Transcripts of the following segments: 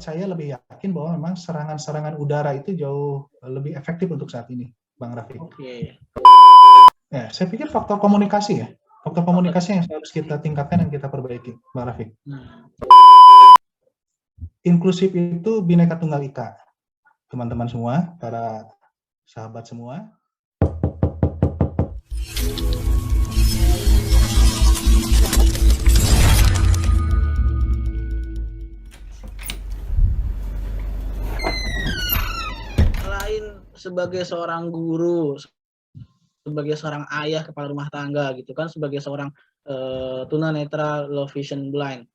percaya, lebih yakin bahwa memang serangan-serangan udara itu jauh lebih efektif untuk saat ini, Bang Rafiq. Oke. Ya, saya pikir faktor komunikasi ya. Faktor komunikasi yang harus kita tingkatkan dan kita perbaiki, Bang Rafiq. Inklusif itu Bhinneka Tunggal Ika. Teman-teman semua, para sahabat semua. Selain sebagai seorang guru, sebagai seorang ayah kepala rumah tangga gitu kan, sebagai seorang tunanetra low vision blind,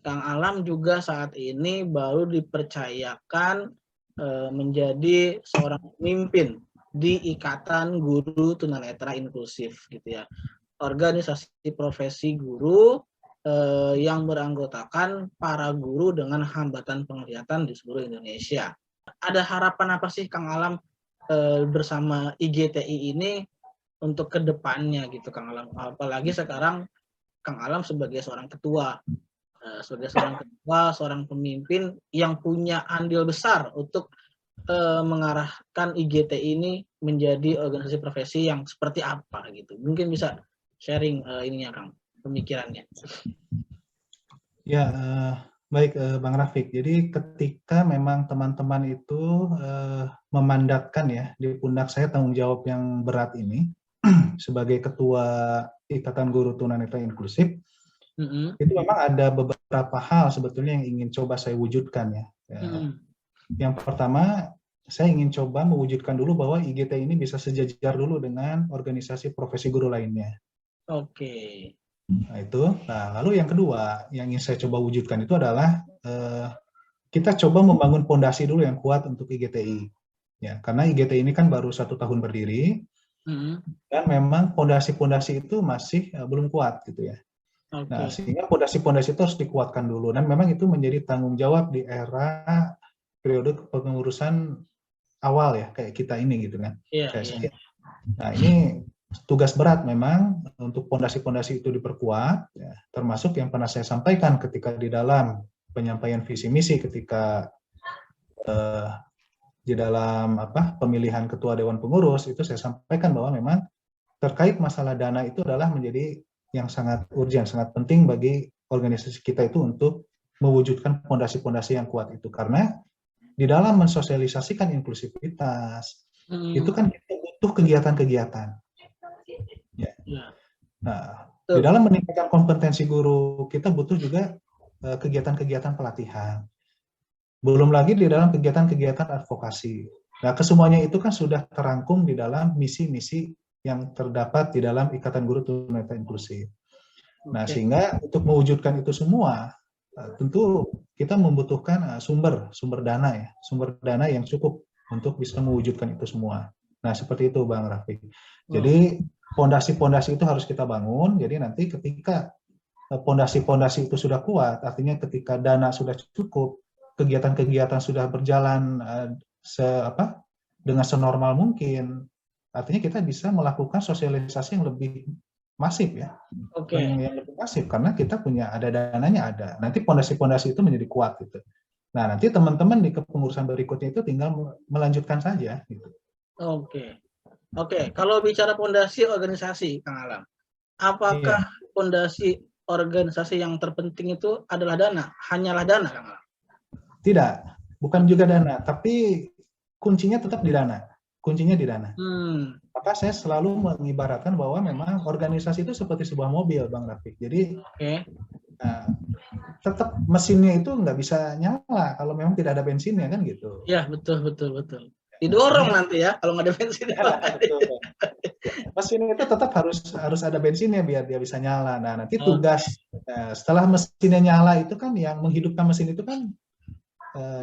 Kang Alam juga saat ini baru dipercayakan menjadi seorang pemimpin di Ikatan Guru Tunanetra Inklusif gitu ya. Organisasi profesi guru yang beranggotakan para guru dengan hambatan penglihatan di seluruh Indonesia. Ada harapan apa sih Kang Alam bersama IGTI ini untuk kedepannya gitu Kang Alam? Apalagi sekarang Kang Alam sebagai seorang ketua, seorang pemimpin yang punya andil besar untuk mengarahkan IGTI ini menjadi organisasi profesi yang seperti apa gitu. Mungkin bisa sharing ininya Kang, pemikirannya. Ya, baik Bang Rafiq. Jadi ketika memang teman-teman itu memandatkan ya di pundak saya tanggung jawab yang berat ini sebagai ketua Ikatan Guru Tunanetra Inklusif, itu memang ada beberapa hal sebetulnya yang ingin coba saya wujudkan ya. Yang pertama, saya ingin coba mewujudkan dulu bahwa IGTI ini bisa sejajar dulu dengan organisasi profesi guru lainnya. Oke. Nah itu. Nah lalu yang kedua yang ingin saya coba wujudkan itu adalah kita coba membangun fondasi dulu yang kuat untuk IGTI. Ya, karena IGTI ini kan baru 1 tahun berdiri dan memang fondasi-fondasi itu masih belum kuat gitu ya. Okay. Nah sehingga fondasi-fondasi itu harus dikuatkan dulu dan memang itu menjadi tanggung jawab di era periode kepengurusan awal ya kayak kita ini gitu kan. Saya. Nah ini tugas berat memang untuk fondasi-fondasi itu diperkuat, ya, termasuk yang pernah saya sampaikan ketika di dalam penyampaian visi misi ketika di dalam pemilihan ketua dewan pengurus itu saya sampaikan bahwa memang terkait masalah dana itu adalah menjadi yang sangat urgent, sangat penting bagi organisasi kita itu untuk mewujudkan fondasi-fondasi yang kuat itu karena di dalam mensosialisasikan inklusivitas itu kan kita butuh kegiatan-kegiatan. Ya. Nah, di dalam meningkatkan kompetensi guru kita butuh juga kegiatan-kegiatan pelatihan. Belum lagi di dalam kegiatan-kegiatan advokasi. Nah, kesemuanya itu kan sudah terangkum di dalam misi-misi yang terdapat di dalam Ikatan Guru Tunanetra Inklusif. Nah, sehingga untuk mewujudkan itu semua tentu kita membutuhkan sumber dana yang cukup untuk bisa mewujudkan itu semua. Nah, seperti itu Bang Rafiq. Jadi fondasi-fondasi itu harus kita bangun. Jadi nanti ketika fondasi-fondasi itu sudah kuat, artinya ketika dana sudah cukup, kegiatan-kegiatan sudah berjalan dengan senormal mungkin, artinya kita bisa melakukan sosialisasi yang lebih masif ya, yang lebih masif karena kita punya ada dananya ada. Nanti fondasi-fondasi itu menjadi kuat gitu. Nah nanti teman-teman di kepengurusan berikutnya itu tinggal melanjutkan saja gitu. Oke. Kalau bicara fondasi organisasi, Kang Alam, apakah fondasi organisasi yang terpenting itu adalah dana? Hanyalah dana, Kang Alam? Tidak, bukan juga dana, tapi kuncinya tetap di dana. Kuncinya di dana. Maka saya selalu mengibaratkan bahwa memang organisasi itu seperti sebuah mobil, Bang Rafiq. Jadi tetap mesinnya itu nggak bisa nyala kalau memang tidak ada bensinnya kan gitu. Iya betul. Didorong nanti ya kalau nggak ada bensinnya. Betul. Mesin itu tetap harus ada bensinnya biar dia bisa nyala. Nah nanti tugas setelah mesinnya nyala itu kan yang menghidupkan mesin itu kan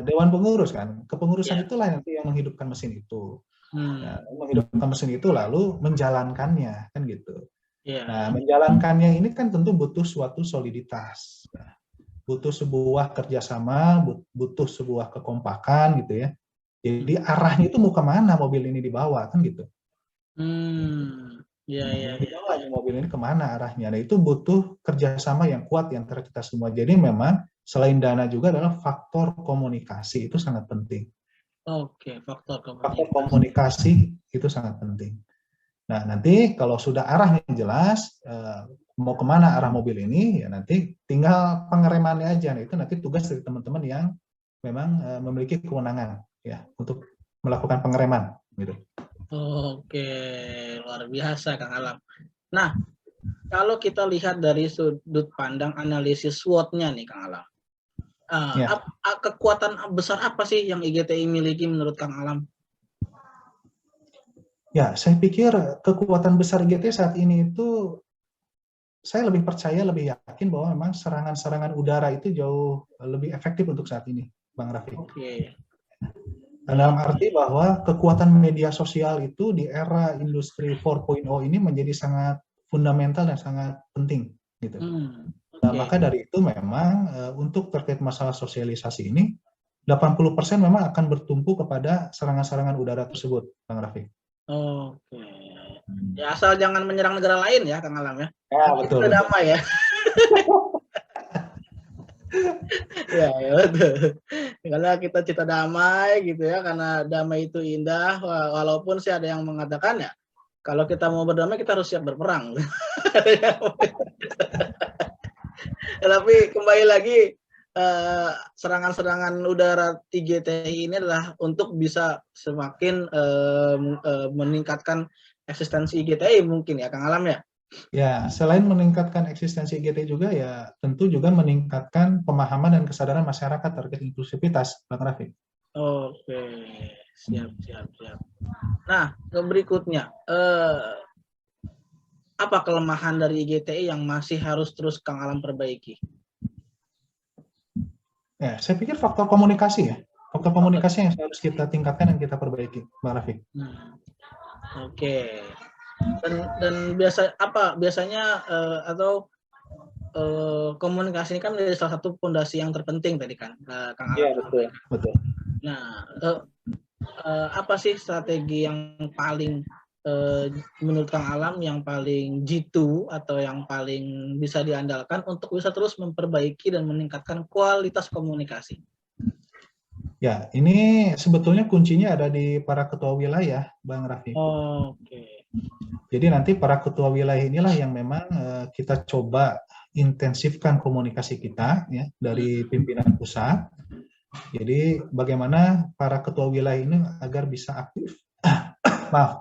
dewan pengurus kan. Kepengurusan itulah nanti yang menghidupkan mesin itu. Nah, menghidupkan mesin itu lalu menjalankannya kan gitu. Nah, menjalankannya ini kan tentu butuh suatu soliditas, butuh sebuah kerjasama, butuh sebuah kekompakan gitu ya. Jadi arahnya itu mau kemana mobil ini dibawa kan gitu. Dibawa mobil ini kemana arahnya. Nah itu butuh kerjasama yang kuat di antara kita semua. Jadi memang selain dana juga adalah faktor komunikasi, itu sangat penting. Oke, faktor Faktor komunikasi. komunikasi itu sangat penting. Nah, nanti kalau sudah arahnya jelas, mau kemana arah mobil ini, ya nanti tinggal pengeremannya aja. Nah, itu nanti tugas dari teman-teman yang memang memiliki kewenangan ya untuk melakukan pengereman gitu. Oke, luar biasa Kang Alam. Nah, kalau kita lihat dari sudut pandang analisis SWOT-nya nih Kang Alam, Ya. kekuatan besar apa sih yang IGTI miliki menurut Kang Alam? Ya, saya pikir kekuatan besar IGTI saat ini itu, saya lebih percaya, lebih yakin bahwa memang serangan-serangan udara itu jauh lebih efektif untuk saat ini, Bang Raffi. Oke. Dalam arti bahwa kekuatan media sosial itu di era industri 4.0 ini menjadi sangat fundamental dan sangat penting gitu. Nah, maka dari itu memang untuk terkait masalah sosialisasi ini 80% memang akan bertumpu kepada serangan-serangan udara tersebut, Bang Rafiq. Oke. Ya asal jangan menyerang negara lain ya, Kang Alam ya. Ya, betul. Kita damai ya. Ya, betul. Karena kita cita damai gitu ya, karena damai itu indah, walaupun sih ada yang mengatakan ya, kalau kita mau berdamai kita harus siap berperang. Tapi kembali lagi, serangan-serangan udara IGTI ini adalah untuk bisa semakin meningkatkan eksistensi IGTI mungkin ya, Kang Alam ya? Ya, selain meningkatkan eksistensi IGTI juga ya tentu juga meningkatkan pemahaman dan kesadaran masyarakat terkait inklusivitas, Bang Rafiq. Oke, siap. Nah, berikutnya, apa kelemahan dari IGTI yang masih harus terus Kang Alam perbaiki? Ya, saya pikir faktor komunikasi ya. Faktor komunikasi yang harus kita tingkatkan dan kita perbaiki, Bang Rafiq. Oke. Dan biasanya komunikasi ini kan menjadi salah satu fondasi yang terpenting tadi kan, Kang Alam. Iya, betul. Nah, apa sih strategi yang paling menurut Kang Alam yang paling jitu atau yang paling bisa diandalkan untuk bisa terus memperbaiki dan meningkatkan kualitas komunikasi? Ya, ini sebetulnya kuncinya ada di para ketua wilayah, Bang Raffi. Oke. Jadi nanti para ketua wilayah inilah yang memang kita coba intensifkan komunikasi kita ya dari pimpinan pusat. Jadi bagaimana para ketua wilayah ini agar bisa aktif,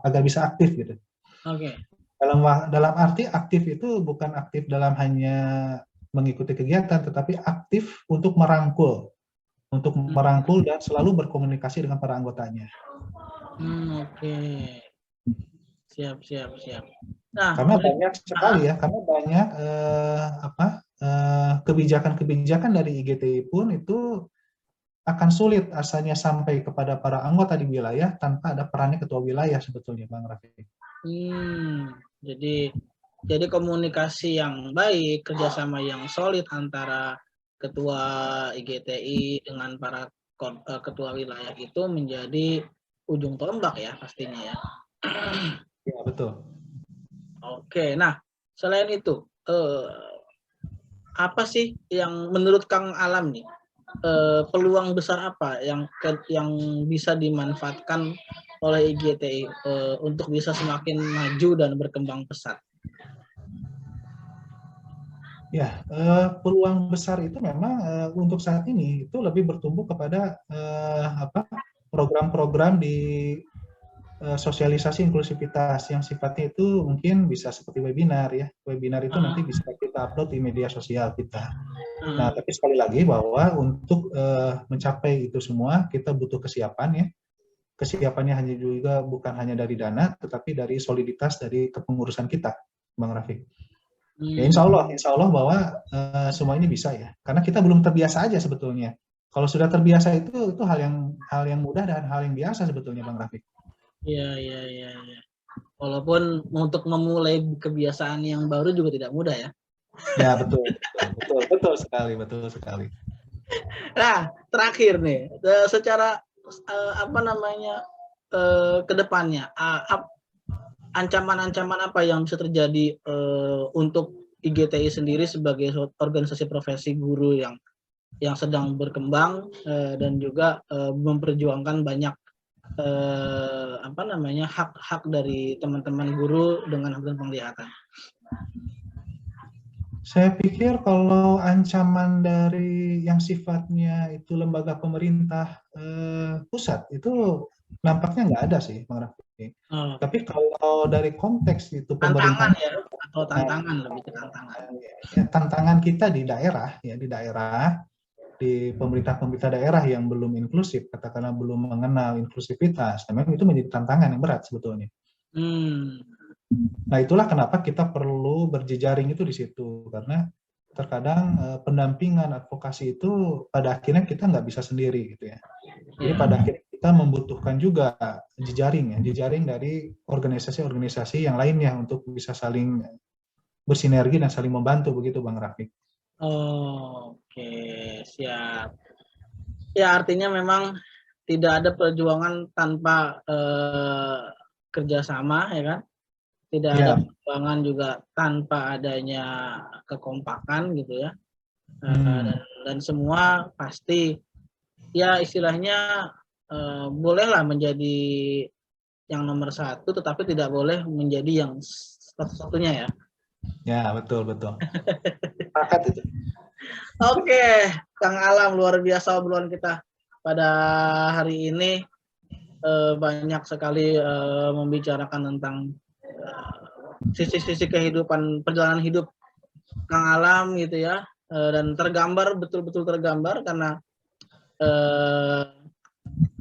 agar bisa aktif gitu. Oke. Dalam arti aktif itu bukan aktif dalam hanya mengikuti kegiatan, tetapi aktif untuk merangkul dan selalu berkomunikasi dengan para anggotanya. Oke. Siap. Nah, karena banyak sekali ya, karena banyak kebijakan-kebijakan dari IGTI pun itu akan sulit asalnya sampai kepada para anggota di wilayah tanpa ada perannya ketua wilayah sebetulnya, Bang Rafiq. Jadi komunikasi yang baik, kerjasama yang solid antara ketua IGTI dengan para ketua wilayah itu menjadi ujung tombak ya pastinya ya. Ya, betul. Oke, nah selain itu apa sih yang menurut Kang Alam nih peluang besar apa yang bisa dimanfaatkan oleh IGTI untuk bisa semakin maju dan berkembang pesat? Ya, peluang besar itu memang untuk saat ini itu lebih bertumbuh kepada program-program di sosialisasi inklusivitas yang sifatnya itu mungkin bisa seperti webinar ya. Webinar itu nanti bisa kita upload di media sosial kita. Nah, tapi sekali lagi bahwa untuk mencapai itu semua kita butuh kesiapan ya. Kesiapannya hanya juga bukan hanya dari dana, tetapi dari soliditas dari kepengurusan kita, Bang Rafiq. Ya, insya Allah bahwa semua ini bisa ya. Karena kita belum terbiasa aja sebetulnya. Kalau sudah terbiasa itu hal yang mudah dan hal yang biasa sebetulnya, Bang Rafiq. Iya. Walaupun untuk memulai kebiasaan yang baru juga tidak mudah ya. Ya, betul sekali. Nah, terakhir nih, secara ke depannya, ancaman-ancaman apa yang bisa terjadi untuk IGTI sendiri sebagai organisasi profesi guru yang yang sedang berkembang dan juga memperjuangkan banyak hak-hak dari teman-teman guru dengan hambatan penglihatan. Saya pikir kalau ancaman dari yang sifatnya itu lembaga pemerintah pusat itu nampaknya nggak ada sih, Bang Raffi. Tapi kalau dari konteks itu tantangan pemerintah, ya, atau tantangan lebih ke tantangan. Tantangan kita di daerah, di pemerintah daerah yang belum inklusif, katakanlah belum mengenal inklusivitas, memang itu menjadi tantangan yang berat sebetulnya. Nah, itulah kenapa kita perlu berjejaring itu di situ, karena terkadang pendampingan advokasi itu pada akhirnya kita nggak bisa sendiri gitu ya. Jadi pada akhirnya kita membutuhkan juga jejaring dari organisasi-organisasi yang lainnya untuk bisa saling bersinergi dan saling membantu, begitu Bang Rafiq. Oke, siap. Ya, artinya memang tidak ada perjuangan tanpa kerjasama, ya kan? Tidak ada perjuangan juga tanpa adanya kekompakan gitu ya. Dan semua pasti ya istilahnya bolehlah menjadi yang nomor satu, tetapi tidak boleh menjadi yang satu-satunya ya. Ya, betul. Pakat itu. Oke, Kang Alam, luar biasa obrolan kita pada hari ini. Banyak sekali membicarakan tentang sisi-sisi kehidupan, perjalanan hidup Kang Alam gitu ya. Dan betul-betul tergambar karena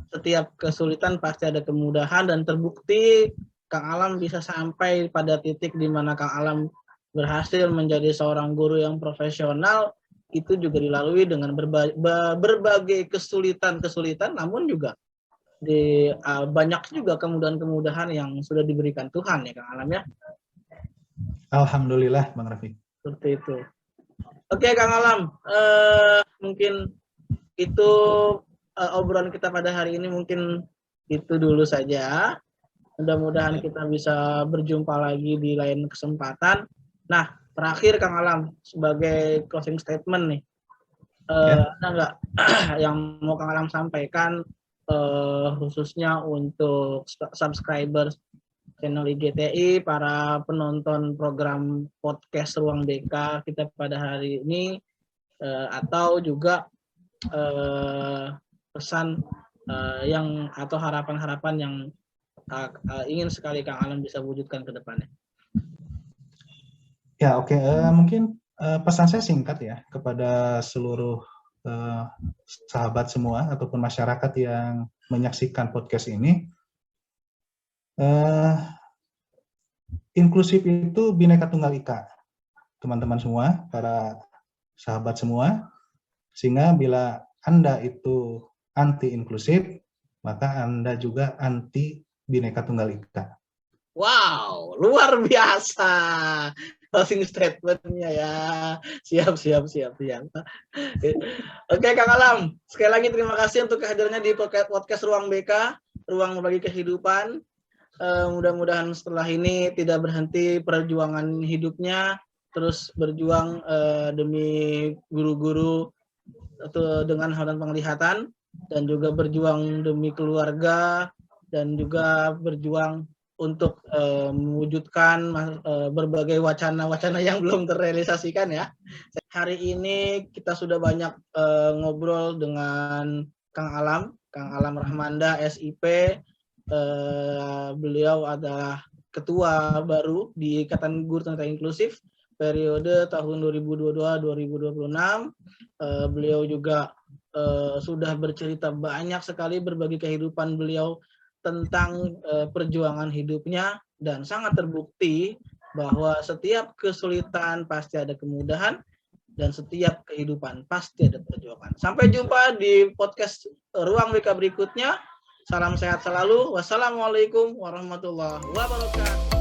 setiap kesulitan pasti ada kemudahan, dan terbukti Kang Alam bisa sampai pada titik di mana Kang Alam berhasil menjadi seorang guru yang profesional. Itu juga dilalui dengan berbagai kesulitan, namun juga banyak juga kemudahan-kemudahan yang sudah diberikan Tuhan ya Kang Alam ya. Alhamdulillah Bang Rafi. Seperti itu. Oke Kang Alam, mungkin itu obrolan kita pada hari ini, mungkin itu dulu saja. Mudah-mudahan kita bisa berjumpa lagi di lain kesempatan. Nah, terakhir Kang Alam, sebagai closing statement nih, ada nggak yang mau Kang Alam sampaikan khususnya untuk subscribers channel IGTI, para penonton program podcast Ruang BK kita pada hari ini, atau juga pesan yang atau harapan-harapan yang ingin sekali Kang Alam bisa wujudkan ke depannya. Ya, oke. Mungkin pesan saya singkat ya kepada seluruh sahabat semua ataupun masyarakat yang menyaksikan podcast ini. Inklusif itu Bhinneka Tunggal Ika, teman-teman semua, para sahabat semua, sehingga bila Anda itu anti inklusif, maka Anda juga anti Bhinneka Tunggal Ika. Wow, luar biasa closing statement-nya ya. Siap. Oke Kang Alam, sekali lagi terima kasih untuk kehadirannya di podcast Ruang BK, Ruang Berbagi Kehidupan. Mudah-mudahan setelah ini tidak berhenti perjuangan hidupnya, terus berjuang demi guru-guru dengan hambatan penglihatan, dan juga berjuang demi keluarga, dan juga berjuang untuk mewujudkan berbagai wacana-wacana yang belum terrealisasikan ya. Hari ini kita sudah banyak ngobrol dengan Kang Alam Rahmanda, SIP. Beliau adalah ketua baru di Ikatan Guru Tunanetra Inklusif periode tahun 2022-2026. Beliau juga sudah bercerita banyak sekali berbagi kehidupan beliau tentang perjuangan hidupnya, dan sangat terbukti bahwa setiap kesulitan pasti ada kemudahan, dan setiap kehidupan pasti ada perjuangan. Sampai jumpa di podcast Ruang BK berikutnya. Salam sehat selalu. Wassalamualaikum warahmatullahi wabarakatuh.